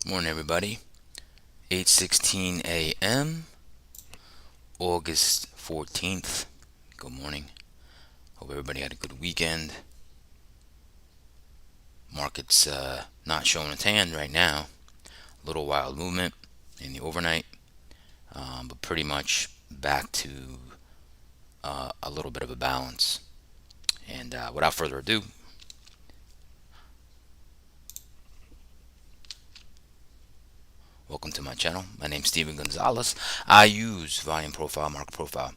Morning, everybody. 8:16 a.m. August 14th. Good morning. Hope everybody had a good weekend. Market's not showing its hand right now. A little wild movement in the overnight, but pretty much back to a little bit of a balance. And without further ado, welcome to my channel. My name's Steven Gonzalez. I use volume profile, market profile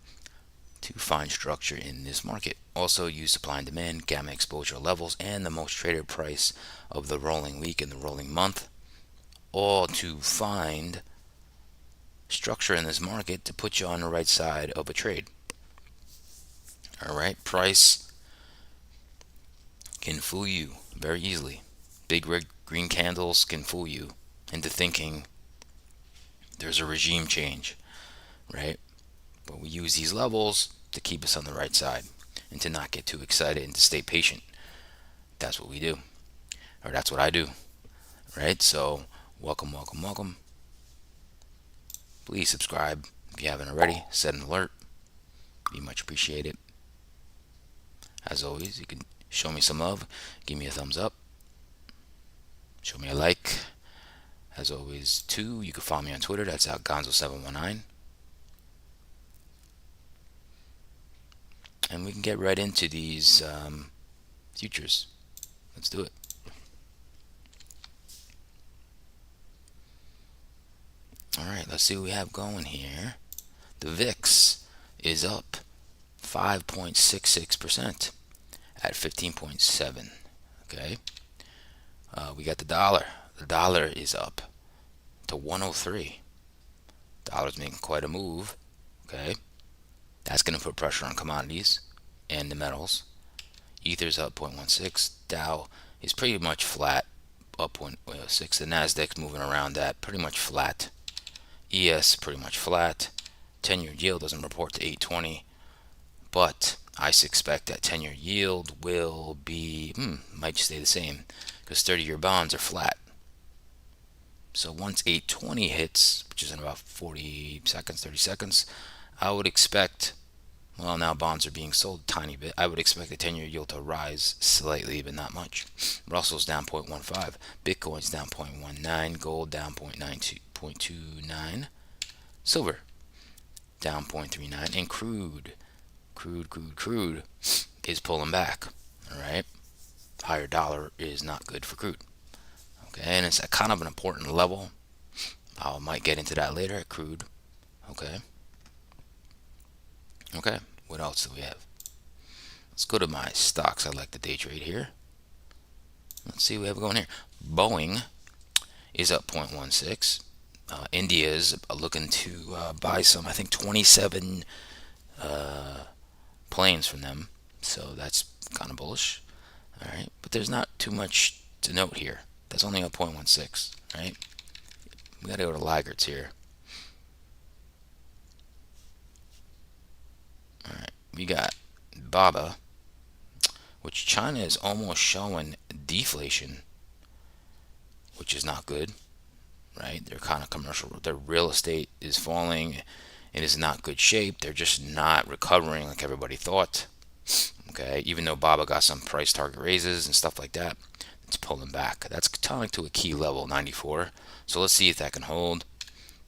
to find structure in this market. Also use supply and demand, gamma exposure levels, and the most traded price of the rolling week and the rolling month, all to find structure in this market to put you on the right side of a trade. All right, price can fool you very easily. Big red green candles can fool you into thinking there's a regime change, right? But we use these levels to keep us on the right side and to not get too excited and to stay patient. That's what we do, or that's what I do, right? So, welcome, welcome, welcome. Please subscribe if you haven't already. Set an alert. Be much appreciated. As always, you can show me some love. Give me a thumbs up. Show me a like. As always, too, you can follow me on Twitter. That's @Gonzo719. And we can get right into these futures. Let's do it. All right, let's see what we have going here. The VIX is up 5.66% at 15.7. Okay. We got the dollar. The dollar is up to 103. Dollar's making quite a move. Okay. That's going to put pressure on commodities and the metals. Ether's up 0.16. Dow is pretty much flat, up 0.06. The Nasdaq's moving around that, pretty much flat. ES pretty much flat. 10-year yield doesn't report to 820, but I suspect that 10-year yield will be might stay the same because 30-year bonds are flat. So once 820 hits, which is in about 40 seconds, 30 seconds, I would expect, well, now bonds are being sold a tiny bit. I would expect the 10-year yield to rise slightly, but not much. Russell's down 0.15. Bitcoin's down 0.19. Gold down 0.29. Silver down 0.39. And crude is pulling back. All right. Higher dollar is not good for crude. Okay. And it's a kind of an important level. I might get into that later at crude. Okay. Okay. What else do we have? Let's go to my stocks. I like the day trade here. Let's see what we have going here. Boeing is up 0.16. India is looking to buy some, I think 27 planes from them. So that's kind of bullish. All right. But there's not too much to note here. That's only up 0.16. Right. We got to go to laggards here. All right. We got BABA, which China is almost showing deflation, which is not good. Right? They're kind of commercial. Their real estate is falling. It is not good shape. They're just not recovering like everybody thought. Okay, even though BABA got some price target raises and stuff like that, it's pulling back. That's tying to a key level, 94. So let's see if that can hold.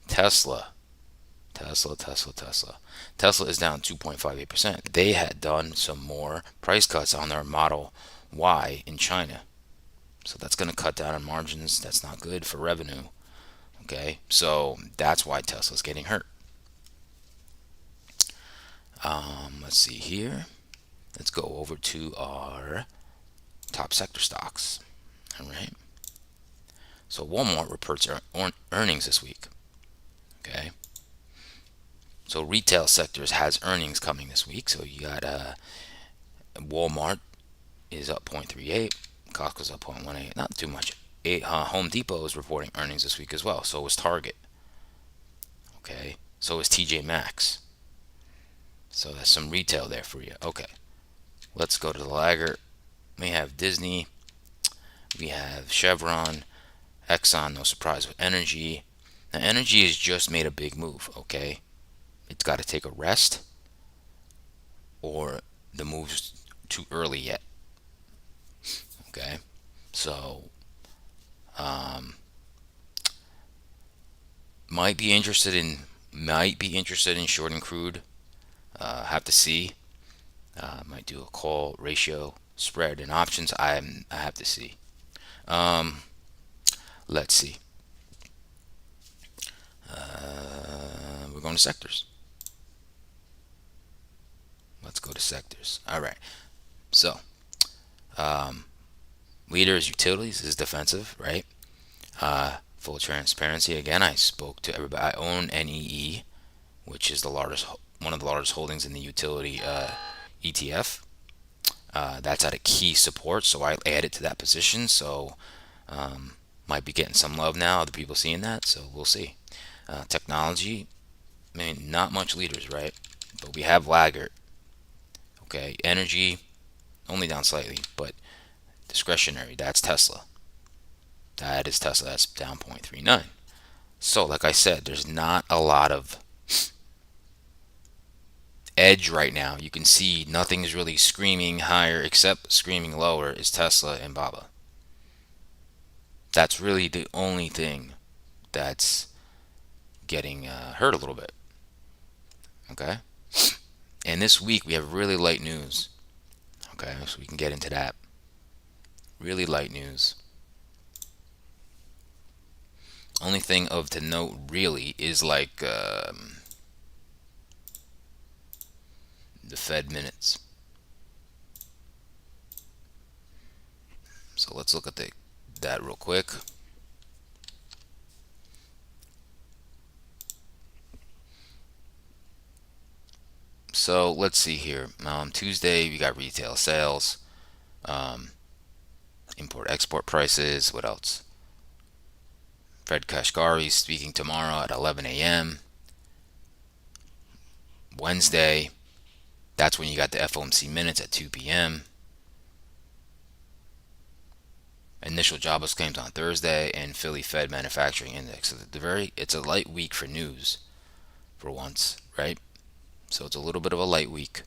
Tesla is down 2.58%. They had done some more price cuts on their Model Y in China. So that's going to cut down on margins. That's not good for revenue. Okay, so that's why Tesla's getting hurt. Let's see here. Let's go over to our top sector stocks. All right. So Walmart reports earnings this week. Okay. So retail sectors has earnings coming this week. So you got Walmart is up 0.38. Costco's up 0.18. Not too much. Home Depot is reporting earnings this week as well. So is Target. Okay. So is TJ Maxx. So that's some retail there for you. Okay. Let's go to the laggard. We have Disney. We have Chevron. Exxon, no surprise with energy. Now, energy has just made a big move, okay? It's got to take a rest, or the move's too early yet, okay? So, um, might be interested in shorting crude. Have to see. Might do a call ratio spread and options. I have to see. Um, let's see. We're going to sectors. Let's go to sectors. All right. So, um, leaders, utilities is defensive, right? Full transparency. Again, I spoke to everybody. I own NEE, which is one of the largest holdings in the utility ETF. That's at a key support, so I added to that position. So might be getting some love now. Other people seeing that, so we'll see. Technology, I mean, not much leaders, right? But we have laggard. Okay, energy only down slightly, but discretionary. That's Tesla. That is Tesla. That's down 0.39. So, like I said, there's not a lot of edge right now. You can see nothing is really screaming higher, except screaming lower is Tesla and Baba. That's really the only thing that's getting hurt a little bit. Okay. And this week we have really light news. Okay, so we can get into that. Really light news. Only thing of to note really is like the Fed minutes. So let's look at that real quick. So let's see here. Tuesday we got retail sales, um, import export prices. What else? Fred Kashgari speaking tomorrow at 11 a.m. Wednesday, that's when you got the FOMC minutes at 2 p.m. Initial jobless claims on Thursday, and Philly Fed manufacturing index. So it's a light week for news for once, right? So it's a little bit of a light week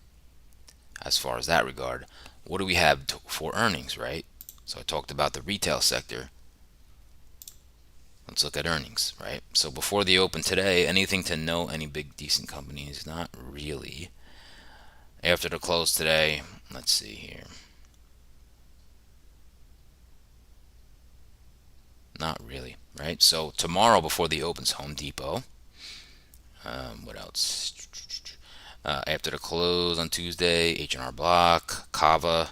as far as that regard. What do we have for earnings, right? So I talked about the retail sector. Let's look at earnings, right? So before the open today, anything to know, any big decent companies? Not really. After the close today, let's see here. Not really, right? So tomorrow before the opens, Home Depot. What else? After the close on Tuesday, H&R Block, Kava.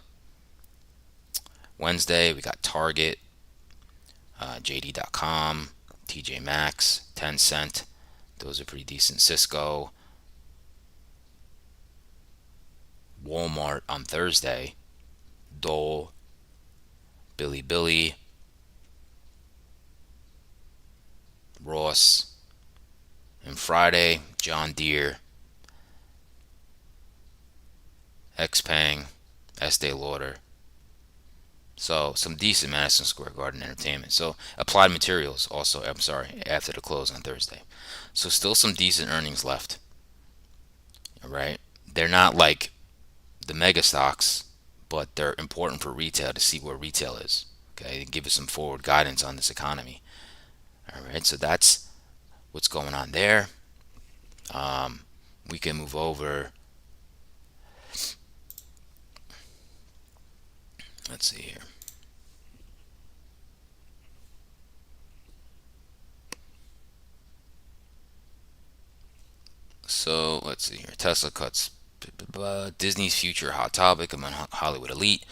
Wednesday, we got Target, JD.com, TJ Maxx, Tencent. Those are pretty decent. Cisco, Walmart on Thursday, Dole, Bilibili, Ross, and Friday, John Deere, Xpeng, Estee Lauder. So some decent Madison Square Garden entertainment. So Applied Materials also, I'm sorry, after the close on Thursday. So still some decent earnings left. All right. They're not like the mega stocks, but they're important for retail to see where retail is. Okay, give us some forward guidance on this economy. All right, so that's what's going on there. We can move over. Let's see here. So let's see here. Tesla cuts. Disney's future hot topic among Hollywood elite.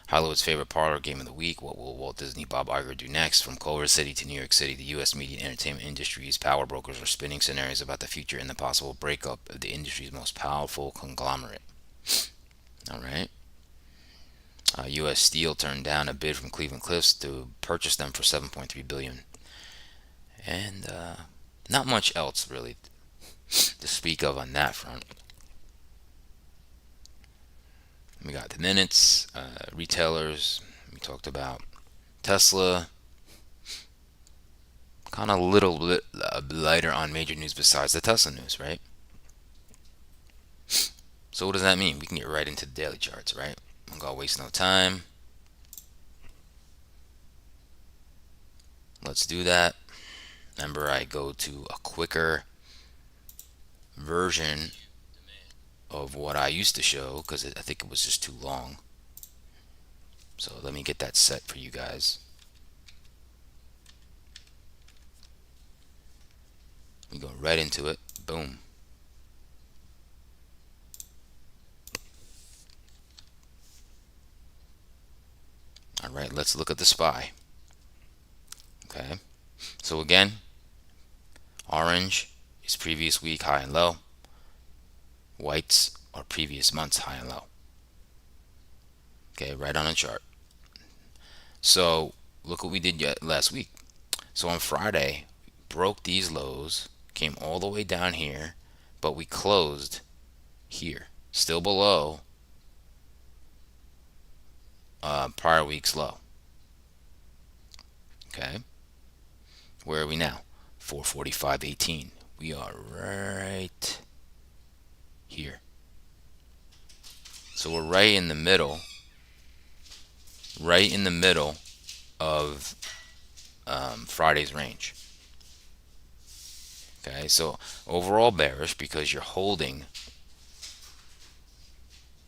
Hollywood's favorite parlor game of the week. What will Walt Disney Bob Iger do next? From Culver City to New York City, the U.S. media and entertainment industry's power brokers are spinning scenarios about the future and the possible breakup of the industry's most powerful conglomerate. All right. U.S. Steel turned down a bid from Cleveland Cliffs to purchase them for $7.3 billion, and not much else really to speak of on that front. We got the minutes, retailers. We talked about Tesla. kind of a little bit lighter on major news besides the Tesla news, right? So what does that mean? We can get right into the daily charts, right? I'm gonna waste no time. Let's do that. Remember, I go to a quicker version of what I used to show because I think it was just too long. So let me get that set for you guys. We go right into it. Boom. All right, let's look at the SPY. Okay. So again, orange is previous week high and low. Whites are previous month's high and low. Okay, right on the chart. So look what we did last week. So on Friday, broke these lows, came all the way down here, but we closed here, still below prior week's low. Okay, where are we now? 445.18. We are right here. So we're right in the middle of Friday's range. Okay, so overall bearish because you're holding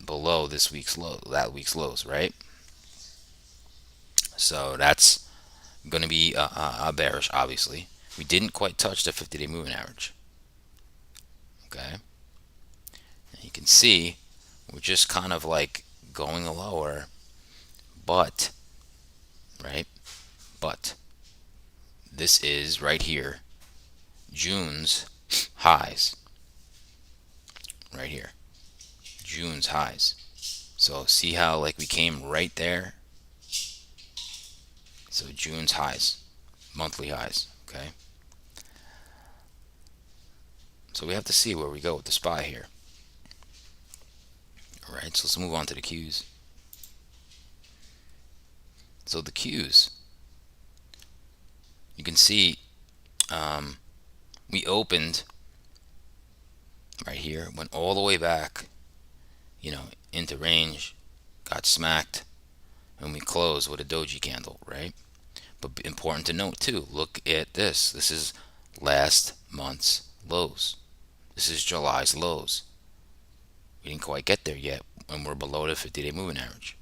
below that week's lows, right? So that's going to be a bearish, obviously. We didn't quite touch the 50-day moving average. Okay, and you can see we're just kind of like going lower, but right, but this is right here June's highs, right here, June's highs. So see how like we came right there. So June's highs, monthly highs. Okay, so we have to see where we go with the SPY here. All right, so let's move on to the Qs. So the Qs, you can see we opened right here, went all the way back, into range, got smacked, and we closed with a doji candle, right? But important to note too, look at this. This is last month's lows. This is July's lows. We didn't quite get there yet, and we're below the 50-day moving average.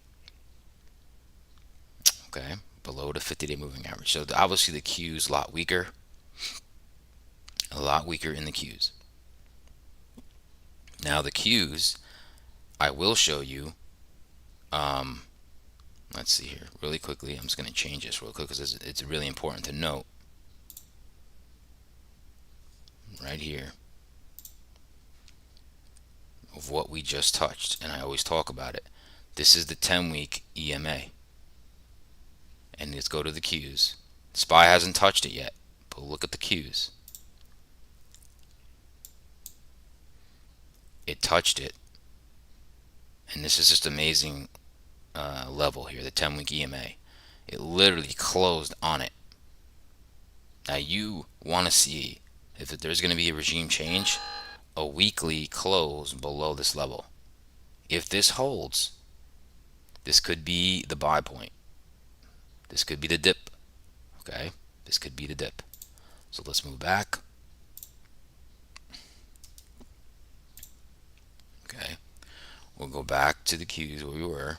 Okay, below the 50-day moving average. So obviously the Q's a lot weaker in the Qs. Now the Qs, I will show you. Let's see here really quickly. I'm just going to change this real quick because it's really important to note. Right here of what we just touched, and I always talk about it. This is the 10-week EMA. And let's go to the Qs. SPY hasn't touched it yet, but look at the Qs. It touched it, and this is just amazing level here, the 10-week EMA. It literally closed on it. Now you want to see if there's going to be a regime change, a weekly close below this level. If this holds, this could be the buy point. This could be the dip. Okay, this could be the dip. So let's move back. Okay, we'll go back to the Qs where we were,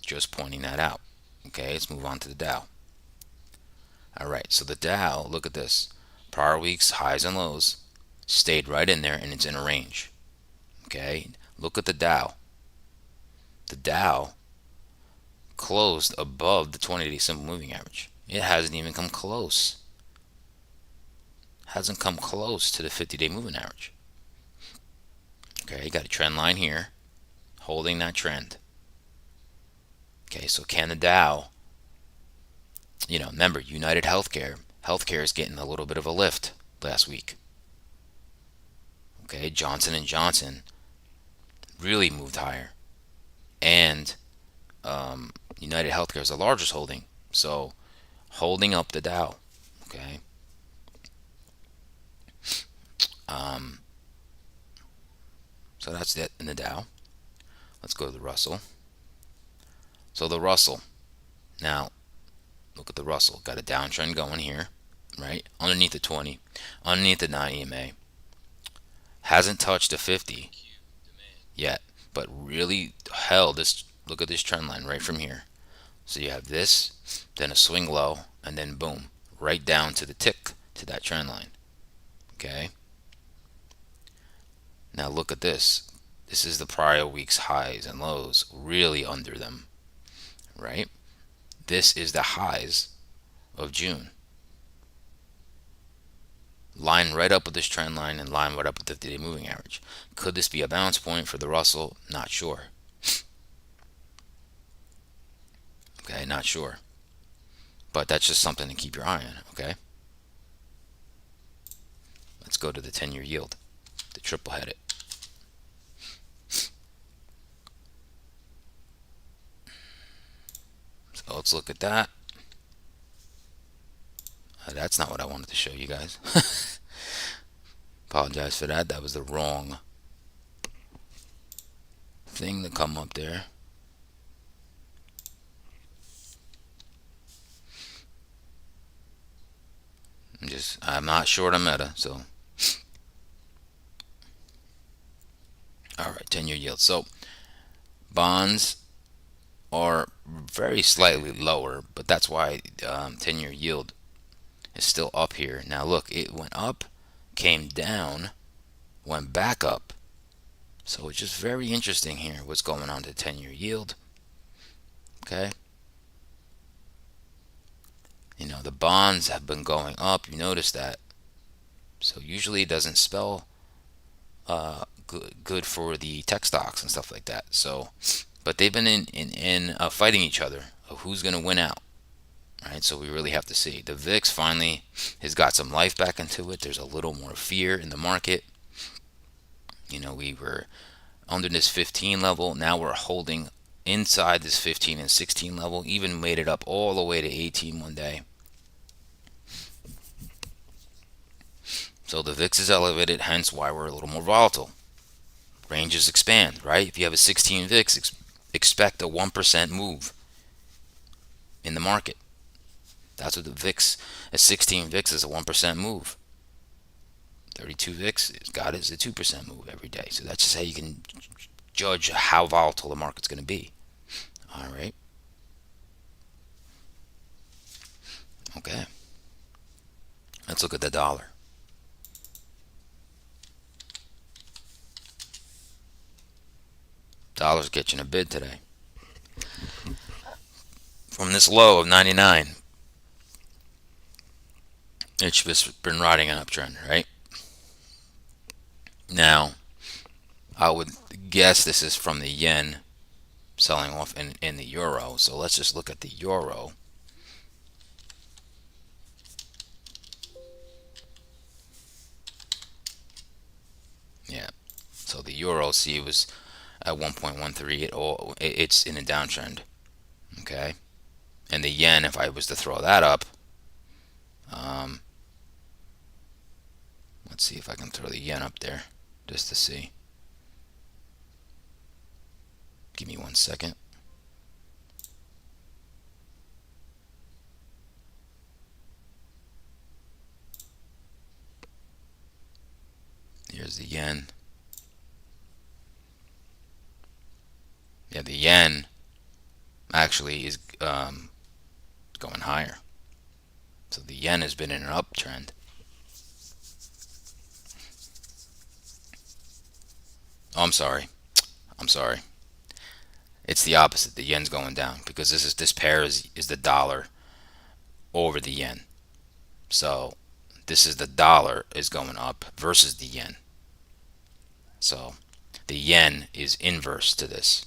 just pointing that out. Okay, let's move on to the Dow. All right, so the Dow, look at this. Prior week's highs and lows stayed right in there, and it's in a range. Okay, look at the Dow. The Dow closed above the 20-day simple moving average. It hasn't even come close. Hasn't come close to the 50-day moving average. Okay, you got a trend line here, holding that trend. Okay, so can the Dow, remember United Healthcare is getting a little bit of a lift last week. Okay, Johnson & Johnson really moved higher, and United Healthcare is the largest holding, so holding up the Dow. Okay, So that's it in the Dow. Let's go to the Russell. So the Russell, now look at the Russell. Got a downtrend going here, right? Underneath the 20, underneath the 9 EMA. Hasn't touched the 50 yet, but really held this. Look at this trend line right from here. So you have this, then a swing low, and then boom, right down to the tick to that trend line. Okay. Now look at this. This is the prior week's highs and lows, really under them, right? This is the highs of June. Line right up with this trend line and line right up with the 50-day moving average. Could this be a bounce point for the Russell? Not sure. Okay, not sure. But that's just something to keep your eye on, okay? Let's go to the 10-year yield, the triple headed. So let's look at that. That's not what I wanted to show you guys. Apologize for that. That was the wrong thing to come up there. I'm not short on Meta, so. All right, 10-year yield. So bonds are very slightly lower, but that's why 10-year yield is still up here. Now look, it went up, came down, went back up. So it's just very interesting here what's going on to the 10-year yield. Okay. You know, the bonds have been going up. You notice that. So usually it doesn't spell good for the tech stocks and stuff like that. So, but they've been in fighting each other of who's going to win out. Right, so we really have to see. The VIX finally has got some life back into it. There's a little more fear in the market. You know, we were under this 15 level. Now we're holding inside this 15 and 16 level. Even made it up all the way to 18 one day. So the VIX is elevated, hence why we're a little more volatile. Ranges expand, right? If you have a 16 VIX, expect a 1% move in the market. That's what the VIX, a 16 VIX is a 1% move. 32 VIX is got it is a 2% move every day. So that's just how you can judge how volatile the market's going to be. All right. Okay. Let's look at the dollar. Dollar's catching a bid today. From this low of 99, it's just been riding an uptrend, right? Now, I would guess this is from the yen selling off in the euro. So let's just look at the euro. Yeah. So the euro, see, was at 1.13. It's in a downtrend. Okay. And the yen, if I was to throw that up, let's see if I can throw the yen up there just to see. Give me 1 second. Here's the yen. Yeah, the yen actually is going higher. So the yen has been in an uptrend. Oh, I'm sorry. It's the opposite. The yen's going down because this pair is the dollar over the yen. So this is the dollar is going up versus the yen. So the yen is inverse to this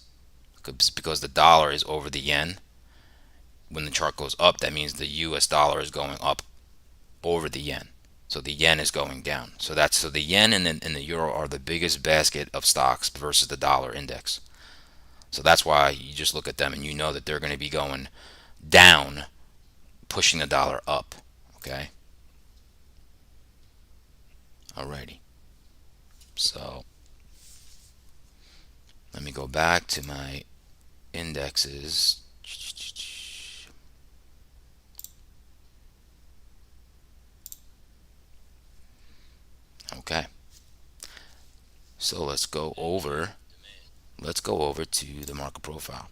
because the dollar is over the yen. When the chart goes up, that means the US dollar is going up over the yen. So the yen is going down. So the yen and the euro are the biggest basket of stocks versus the dollar index. So that's why you just look at them and you know that they're going to be going down, pushing the dollar up. Okay. Alrighty. back to my indexes. Okay, so let's go over to the market profile.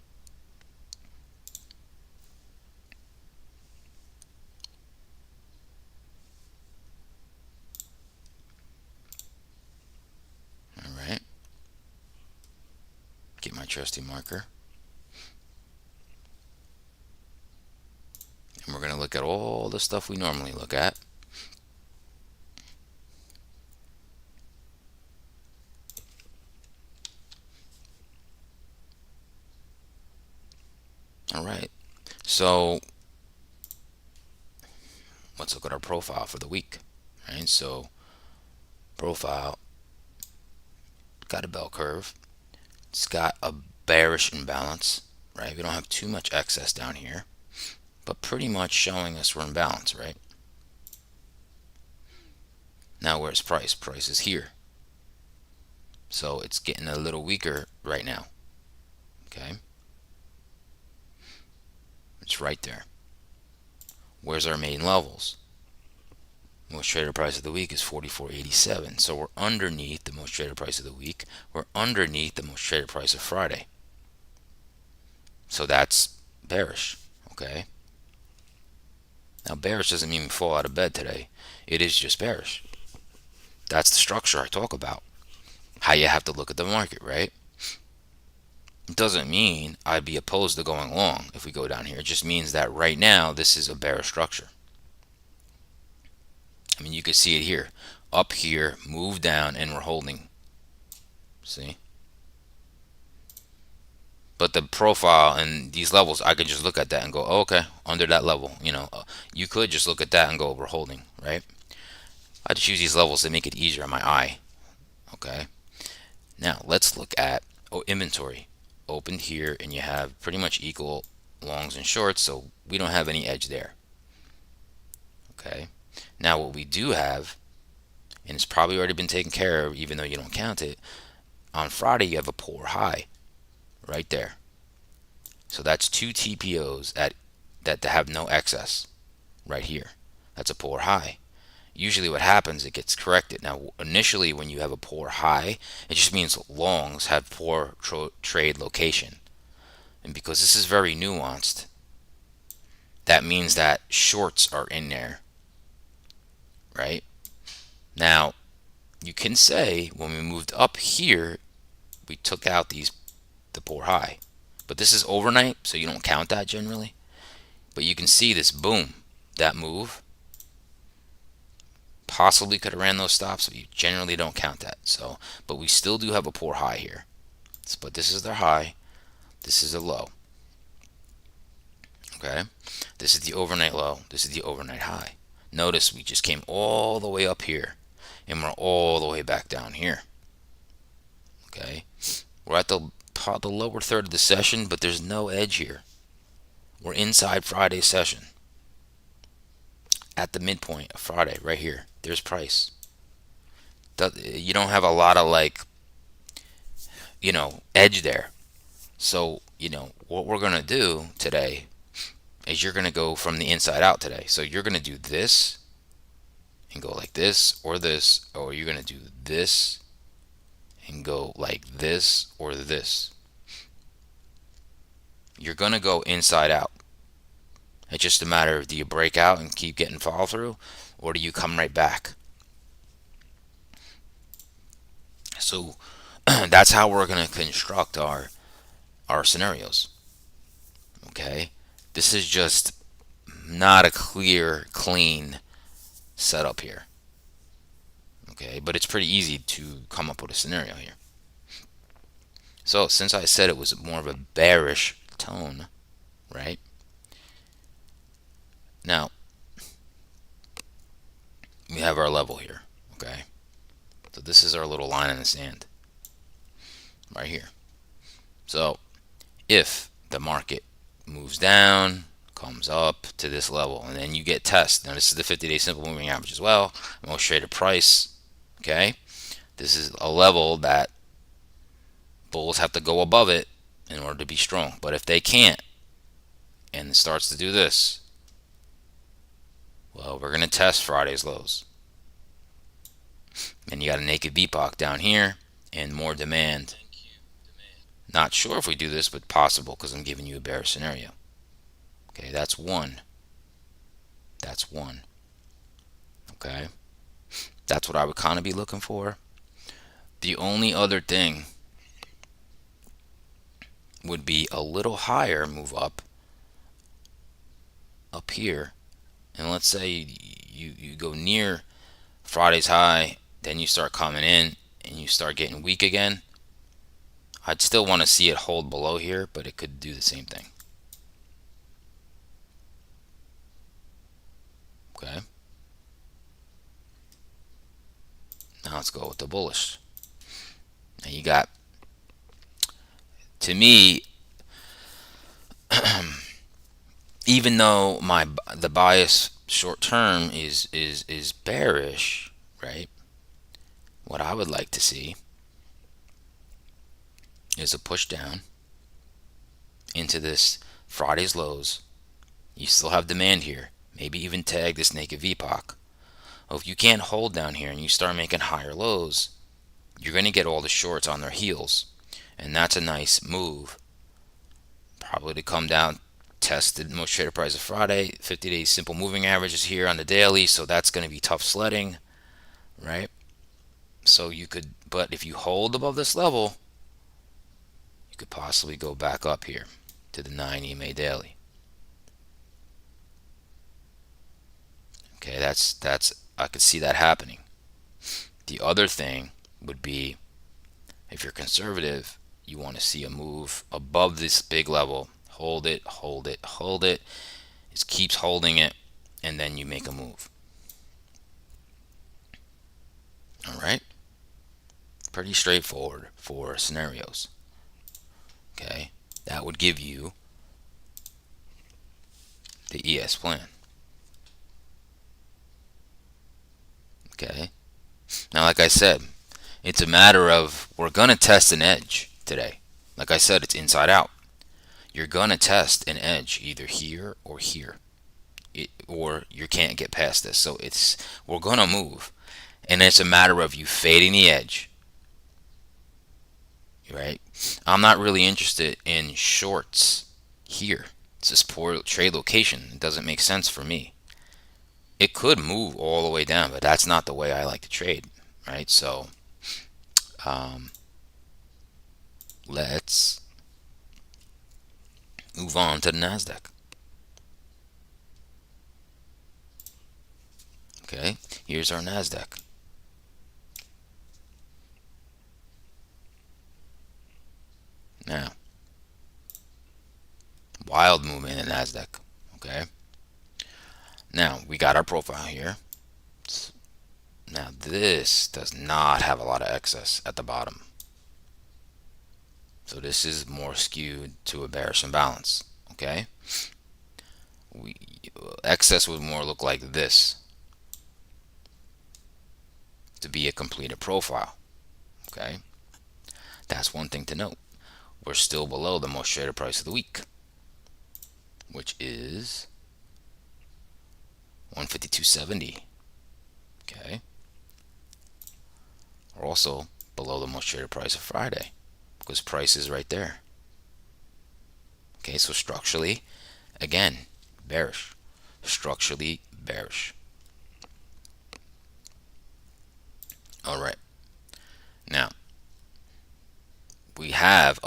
All right, get my trusty marker, and we're going to look at all the stuff we normally look at. All right, so let's look at our profile for the week. Right, so profile got a bell curve. It's got a bearish imbalance, right? We don't have too much excess down here, but pretty much showing us we're in balance, right? Now where's price? Price is here. So it's getting a little weaker right now. Okay. It's right there. Where's our main levels? Most traded price of the week is 44.87. So we're underneath the most traded price of the week. We're underneath the most traded price of Friday. So that's bearish. Okay. Now bearish doesn't mean we fall out of bed today. It is just bearish. That's the structure I talk about. How you have to look at the market, right? It doesn't mean I'd be opposed to going long if we go down here. It just means that right now this is a bearish structure. I mean, you can see it here. Up here, move down, and we're holding. See? But the profile and these levels, I could just look at that and go, oh, okay, under that level. You could just look at that and go, we're holding, right? I just use these levels to make it easier on my eye. Okay. Now let's look at inventory. Opened here, and you have pretty much equal longs and shorts, so we don't have any edge there. Okay. Now what we do have, and it's probably already been taken care of, even though you don't count it, on Friday you have a poor high right there. So that's two TPOs that have no excess right here. That's a poor high. Usually what happens, it gets corrected. Now initially when you have a poor high, it just means longs have poor trade location. And because this is very nuanced, that means that shorts are in there, right? Now you can say when we moved up here, we took out the poor high. But this is overnight, so you don't count that generally. But you can see this boom, that move. Possibly could have ran those stops, but you generally don't count that. So, but we still do have a poor high here. But this is their high. This is a low. Okay. This is the overnight low. This is the overnight high. Notice we just came all the way up here, and we're all the way back down here. Okay. We're at the lower third of the session, but there's no edge here. We're inside Friday's session. At the midpoint of Friday, right here, there's price. You don't have a lot of edge there. So, what we're going to do today is you're going to go from the inside out today. So you're going to do this and go like this, or you're going to do this and go like this or this. You're going to go inside out. It's just a matter of, do you break out and keep getting follow through, or do you come right back? So that's how we're going to construct our scenarios. Okay, this is just not a clear, clean setup here. Okay, but it's pretty easy to come up with a scenario here. So since I said it was more of a bearish tone, right? Now we have our level here. Okay, so this is our little line in the sand right here. So if the market moves down, comes up to this level, and then you get test. Now this is the 50-day simple moving average as well. Most traded price. Okay, this is a level that bulls have to go above it in order to be strong. But if they can't, and it starts to do this, well, we're going to test Friday's lows. And you got a naked VPOC down here and more demand. Not sure if we do this, but possible because I'm giving you a bearish scenario. Okay, that's one. That's one. Okay, that's what I would kind of be looking for. The only other thing would be a little higher move up here, and let's say you go near Friday's high, then you start coming in and you start getting weak again. I'd still want to see it hold below here, but it could do the same thing. Okay, now let's go with the bullish. Now you got, to me, even though the bias short term is bearish, right? What I would like to see is a push down into this Friday's lows. You still have demand here. Maybe even tag this naked VPOC. Well, if you can't hold down here and you start making higher lows, you're going to get all the shorts on their heels. And that's a nice move. Probably to come down, test the most traded price of Friday. 50-day simple moving average is here on the daily, so that's going to be tough sledding, right? So you could, but if you hold above this level, you could possibly go back up here to the 9 EMA daily. Okay, that's I could see that happening. The other thing would be, if you're conservative, you want to see a move above this big level. Hold it, hold it, hold it. It keeps holding it, and then you make a move. All right, pretty straightforward for scenarios. Okay, that would give you the ES plan. Okay, now like I said, it's a matter of, we're going to test an edge today. Like I said, it's inside out. You're going to test an edge either here or here, or you can't get past this. So we're going to move, and it's a matter of you fading the edge, right? I'm not really interested in shorts here. It's a poor trade location. It doesn't make sense for me. It could move all the way down, but that's not the way I like to trade, right? So let's move on to the NASDAQ. Okay, here's our NASDAQ. Now, wild movement in NASDAQ. Okay, now we got our profile here. Now this does not have a lot of excess at the bottom. So this is more skewed to a bearish imbalance. Okay, excess would more look like this to be a completed profile. Okay, that's one thing to note. We're still below the most traded price of the week, which is 152.70. Okay, we're also below the most traded price of Friday, because price is right there. Okay, so structurally, again, bearish. Structurally bearish. All right. Now, we have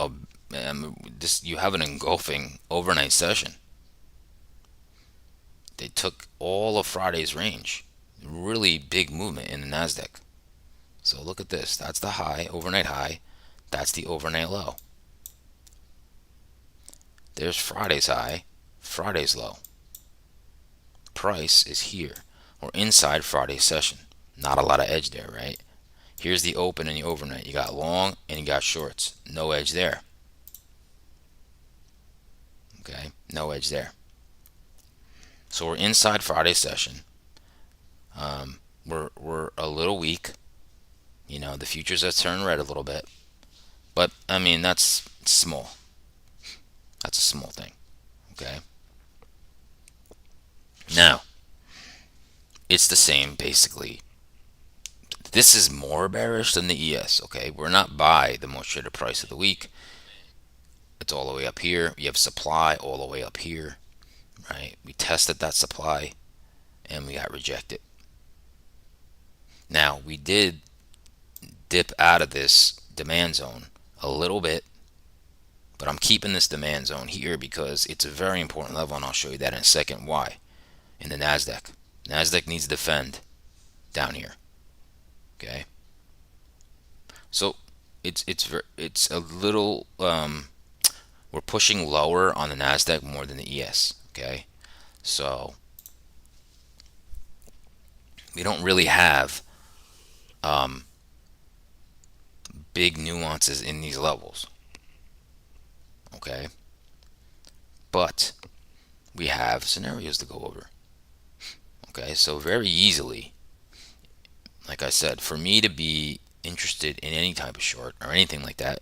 you have an engulfing overnight session. They took all of Friday's range. Really big movement in the NASDAQ. So look at this. That's the high, overnight high. That's the overnight low. There's Friday's high, Friday's low. Price is here. We're inside Friday's session. Not a lot of edge there, right? Here's the open and the overnight. You got long and you got shorts. No edge there. Okay, no edge there. So we're inside Friday's session. We're a little weak. You know, the futures have turned red a little bit, But I mean, that's small. That's a small thing. Okay. Now, it's the same basically. This is more bearish than the ES. Okay. We're not by the most traded price of the week. It's all the way up here. You have supply all the way up here. Right. We tested that supply and we got rejected. Now, we did dip out of this demand zone a little bit, but I'm keeping this demand zone here because it's a very important level, and I'll show you that in a second why. In the Nasdaq, Nasdaq needs to defend down here. Okay, so it's a little we're pushing lower on the Nasdaq more than the ES. Okay, so we don't really have big nuances in these levels. Okay, but we have scenarios to go over. Okay, so very easily, like I said, for me to be interested in any type of short or anything like that,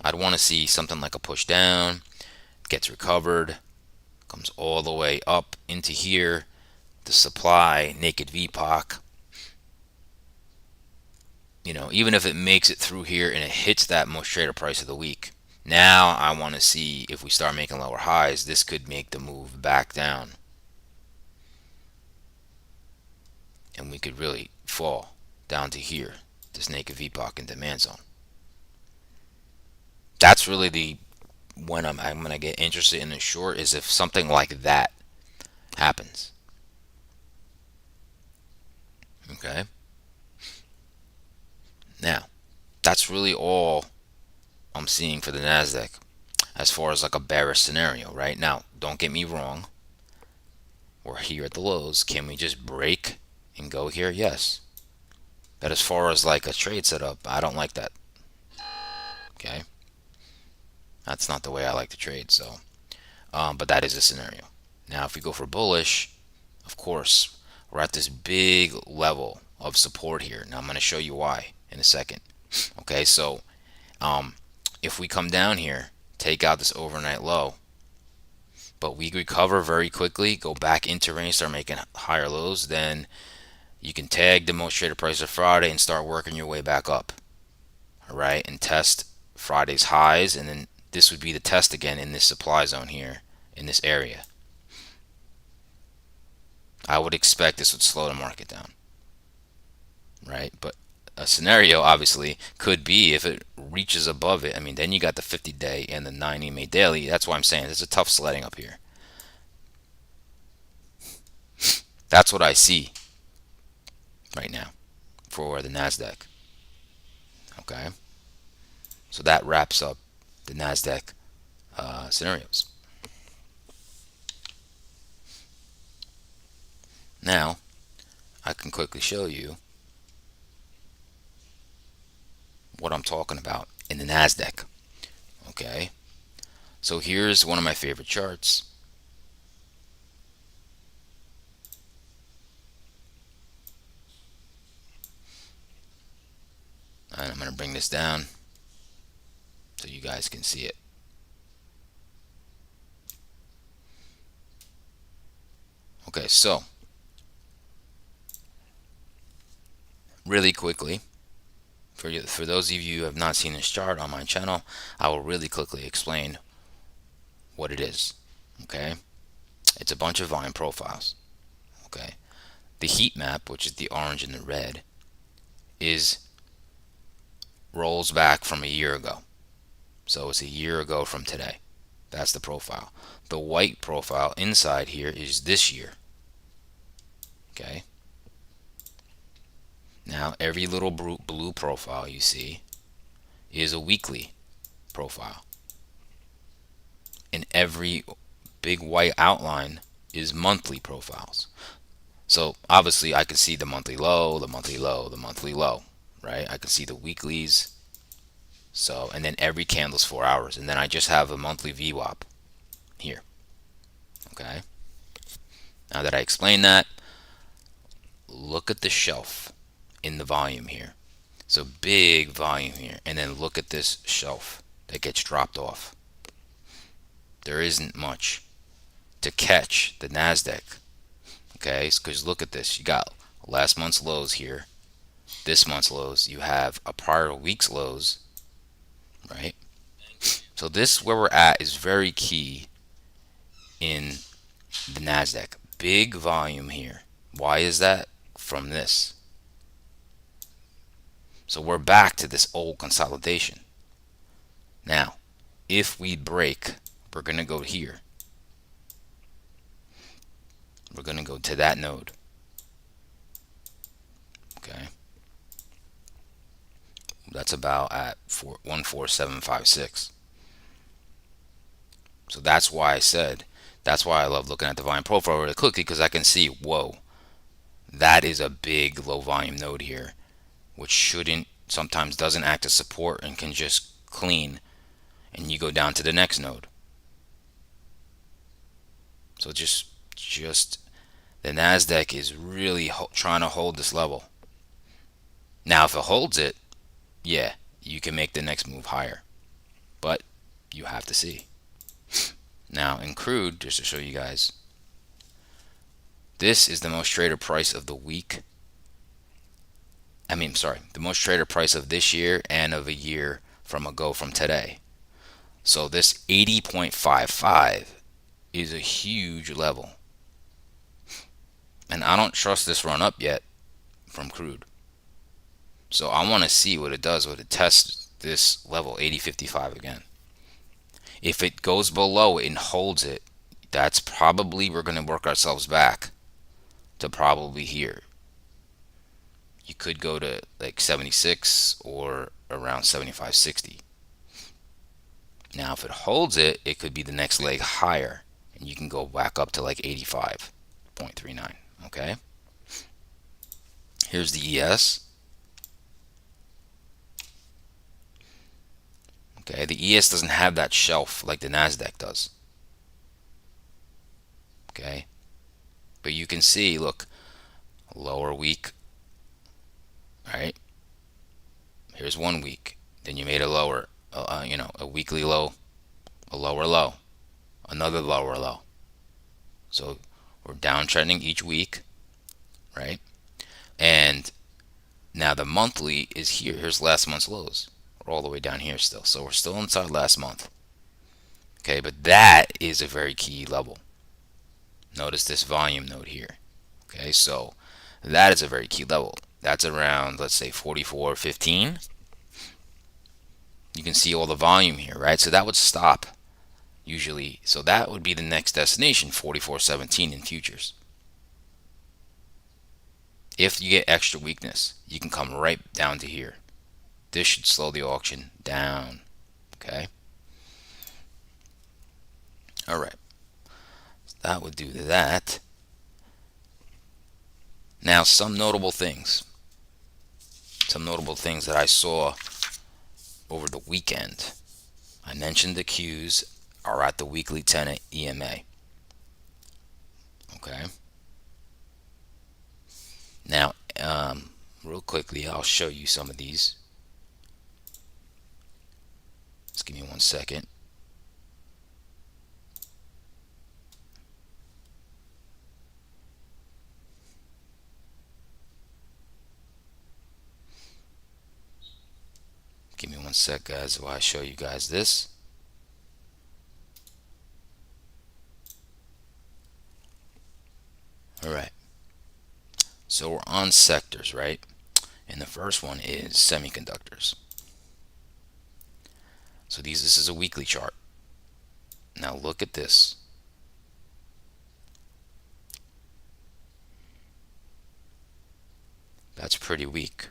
I'd want to see something like a push down, gets recovered, comes all the way up into here, the supply, naked VPOC. Even if it makes it through here and it hits that most traded price of the week, now I want to see if we start making lower highs, this could make the move back down. And we could really fall down to here, this naked VPOC and demand zone. That's really the when I'm going to get interested in the short, is if something like that happens. Okay. Now, that's really all I'm seeing for the Nasdaq as far as like a bearish scenario. Right now, don't get me wrong. We're here at the lows. Can we just break and go here? Yes. But as far as like a trade setup, I don't like that. Okay. That's not the way I like to trade. So, but that is a scenario. Now, if we go for bullish, of course, we're at this big level of support here. Now, I'm going to show you why in a second. Okay, so if we come down here, take out this overnight low, but we recover very quickly, go back into range, start making higher lows, then you can tag the most traded price of Friday and start working your way back up. All right, and test Friday's highs, and then this would be the test again in this supply zone here in this area. I would expect this would slow the market down, right? But a scenario obviously could be if it reaches above it. I mean, then you got the 50-day and the 9 EMA daily. That's why I'm saying it's a tough sledding up here. That's what I see right now for the Nasdaq. Okay, so that wraps up the Nasdaq scenarios. Now I can quickly show you what I'm talking about in the Nasdaq. Okay, so here's one of my favorite charts. And I'm going to bring this down so you guys can see it. Okay, so really quickly, for those of you who have not seen this chart on my channel, I will really quickly explain what it is. Okay, it's a bunch of volume profiles. Okay, the heat map, which is the orange and the red, is rolls back from a year ago. So it's a year ago from today. That's the profile. The white profile inside here is this year. Okay. Now every little blue profile you see is a weekly profile. And every big white outline is monthly profiles. So obviously I can see the monthly low, the monthly low, the monthly low, right? I can see the weeklies. So, and then every candle's 4 hours. And then I just have a monthly VWAP here. Okay. Now that I explained that, look at the shelf in the volume here. So big volume here. And then look at this shelf that gets dropped off. There isn't much to catch the NASDAQ. Okay, because look at this. You got last month's lows here, this month's lows. You have a prior week's lows, right? So this where we're at is very key in the NASDAQ. Big volume here. Why is that? From this. So we're back to this old consolidation. Now, if we break, we're going to go here. We're going to go to that node. Okay. That's about at 14756. So that's why I said, that's why I love looking at the volume profile really quickly, because I can see, whoa, that is a big low volume node here, which shouldn't, sometimes doesn't act as support and can just clean, and you go down to the next node. So just the NASDAQ is really trying to hold this level. Now, if it holds it, yeah, you can make the next move higher, but you have to see. Now, in crude, just to show you guys, this is the most traded price of the week. The most traded price of this year and of a year from today. So this 80.55 is a huge level. And I don't trust this run up yet from crude. So I want to see what it does when it tests this level 80.55 again. If it goes below it and holds it, that's probably, we're going to work ourselves back to probably here. You could go to like 76 or around 75.60. Now if it holds it, it could be the next leg higher, and you can go back up to like 85.39. Okay, here's the ES. Okay, the ES doesn't have that shelf like the NASDAQ does. Okay, but you can see, look, lower week, right? Here's 1 week, then you made a lower, a weekly low, a lower low, another lower low. So we're downtrending each week, right? And now the monthly is here. Here's last month's lows. We're all the way down here still. So we're still inside last month. Okay, but that is a very key level. Notice this volume node here. Okay, so that is a very key level. That's around, let's say, 44.15. You can see all the volume here, right? So that would stop usually. So that would be the next destination, 44.17 in futures. If you get extra weakness, you can come right down to here. This should slow the auction down. Okay. All right. So that would do that. Now, some notable things. Some notable things that I saw over the weekend. I mentioned the Qs are at the weekly 10 EMA. Okay. Now, real quickly, I'll show you some of these. Just give me 1 second. Give me 1 sec, guys, while I show you guys this. All right. So we're on sectors, right? And the first one is semiconductors. So this is a weekly chart. Now look at this. That's pretty weak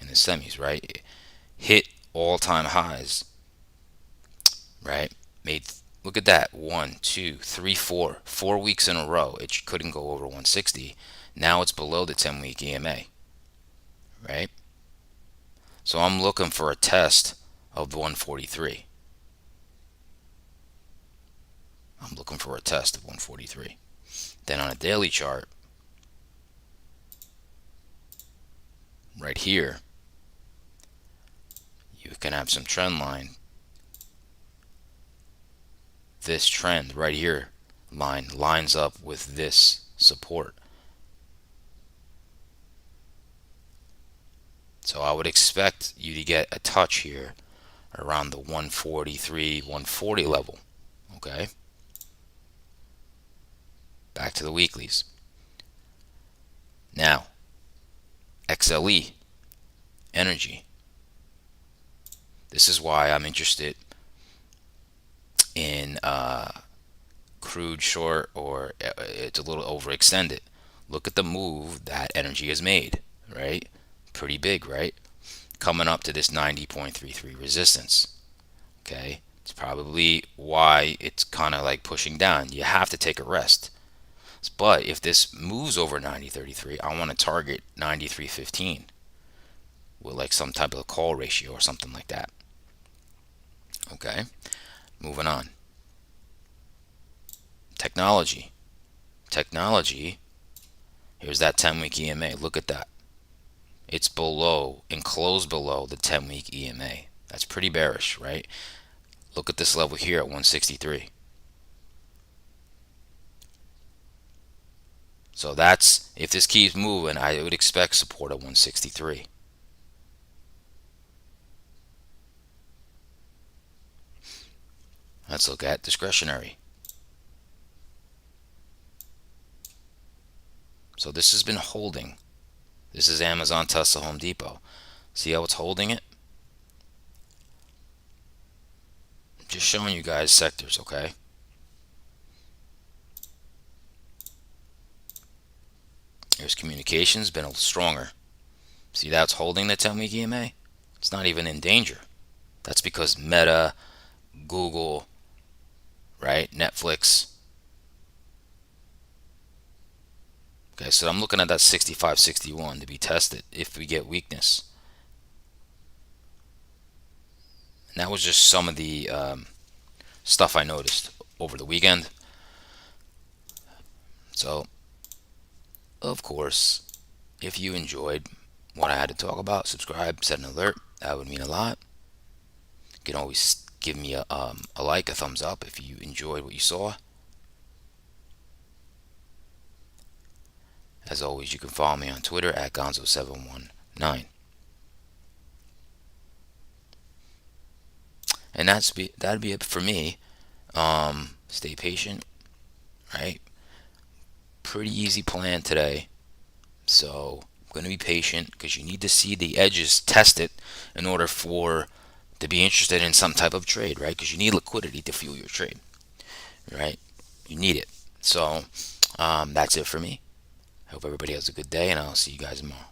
in the semis, right? It hit all-time highs, right? Look at that, 1, 2, 3, 4 weeks in a row. It couldn't go over 160. Now it's below the 10-week EMA, right? So I'm looking for a test of 143. I'm looking for a test of 143. Then on a daily chart, right here, can have some trend line. This trend right here line lines up with this support. So I would expect you to get a touch here around the 143, 140 level. Okay. Back to the weeklies. Now, XLE, energy. This is why I'm interested in crude short, or it's a little overextended. Look at the move that energy has made, right? Pretty big, right? Coming up to this 90.33 resistance. Okay, it's probably why it's kind of like pushing down. You have to take a rest. But if this moves over 90.33, I want to target 93.15 with like some type of call ratio or something like that. Okay, moving on. Technology. Technology, here's that 10-week EMA. Look at that. It's below and closed below the 10-week EMA. That's pretty bearish, right? Look at this level here at 163. So that's, if this keeps moving, I would expect support at 163. Let's look at discretionary. So this has been holding. This is Amazon, Tesla, Home Depot. See how it's holding it? Just showing you guys sectors, okay? Here's communications, been a little stronger. See that's holding the 10-week EMA? It's not even in danger. That's because Meta, Google, right? Netflix. Okay, so I'm looking at that 65.61 to be tested if we get weakness. And that was just some of the stuff I noticed over the weekend. So, of course, if you enjoyed what I had to talk about, subscribe, set an alert. That would mean a lot. You can always give me a like, a thumbs up if you enjoyed what you saw. As always, you can follow me on Twitter at Gonzo719. And that'd be it for me. Stay patient, right? Pretty easy plan today. So I'm going to be patient because you need to see the edges tested in order for to be interested in some type of trade, right? Because you need liquidity to fuel your trade, right? You need it. So that's it for me. I hope everybody has a good day, and I'll see you guys tomorrow.